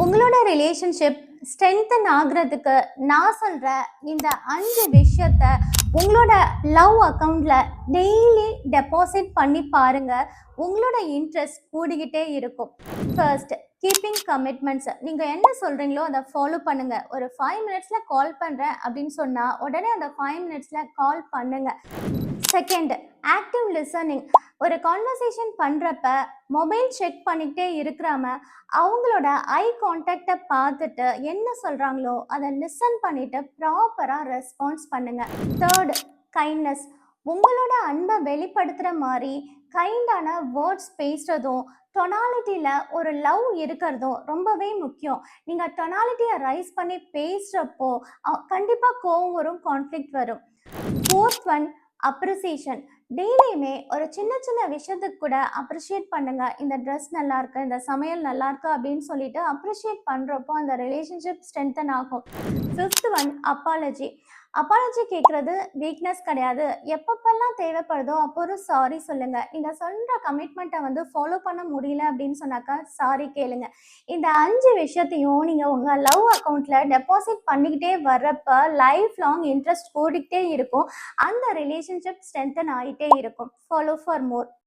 உங்களோட relationship strengthen ஆகுறதுக்கு நான் சொல்ற இந்த 5 விஷயத்த உங்களோட லவ் அக்கவுண்ட்ல டெய்லி டெபாசிட் பண்ணி பாருங்க. உங்களோட இன்ட்ரெஸ்ட் கூடிக்கிட்டே இருக்கும். First, keeping commitments. நீங்க என்ன சொல்றீங்களோ அதை ஃபாலோ பண்ணுங்க. ஒரு 5 மினிட்ஸ்ல கால் பண்றேன் அப்படின்னு சொன்னா உடனே அந்த 5 மினிட்ஸ்ல கால் பண்ணுங்க. Second, active listening. ஒரு கான்வர்சேஷன் பண்றப்ப மொபைல் செக் பண்ணிக்கிட்டே இருக்கிறாம அவங்களோட ஐ கான்டாக்டை பார்த்துட்டு என்ன சொல்றாங்களோ அதை லிசன் பண்ணிட்டு ப்ராப்பரா ரெஸ்பான்ஸ் பண்ணுங்க. Third, kindness. உங்களோட அன்பை வெளிப்படுத்துற மாதிரி கைண்டான வேர்ட்ஸ் பேசுறதும் டொனாலிட்டியில் ஒரு லவ் இருக்கிறதும் ரொம்பவே முக்கியம். நீங்கள் டொனாலிட்டியை ரைஸ் பண்ணி பேசுகிறப்போ கண்டிப்பாக கோவம் வரும், கான்ஃப்ளிக்ட் வரும். Fourth one, appreciation. டெய்லியுமே ஒரு சின்ன சின்ன விஷயத்துக்கு கூட அப்ரிஷியேட் பண்ணுங்க. இந்த ட்ரெஸ் நல்லா இருக்கு, இந்த சமையல் நல்லா இருக்கு அப்படின்னு சொல்லிட்டு அப்ரிஷியேட் பண்றப்போ அந்த ரிலேஷன்ஷிப் ஸ்ட்ரென்தன் ஆகும். Fifth one, apology. அப்பாலஜி கேட்கறது வீக்னஸ் கிடையாது. எப்பப்பெல்லாம் தேவைப்படுதோ அப்போ ஒரு சாரி சொல்லுங்க. நீங்க சொல்ற கமிட்மெண்ட்டை ஃபாலோ பண்ண முடியல அப்படின்னு சொன்னாக்கா சாரி கேளுங்க. இந்த 5 விஷயத்தையும் நீங்க உங்க லவ் அக்கவுண்ட்ல டெபாசிட் பண்ணிக்கிட்டே வர்றப்ப லைஃப் லாங் இன்ட்ரெஸ்ட் கூடிக்கிட்டே இருக்கும். அந்த ரிலேஷன்ஷிப் ஸ்ட்ரென்தன் ஆகிட்டே இருக்கும். Follow for more.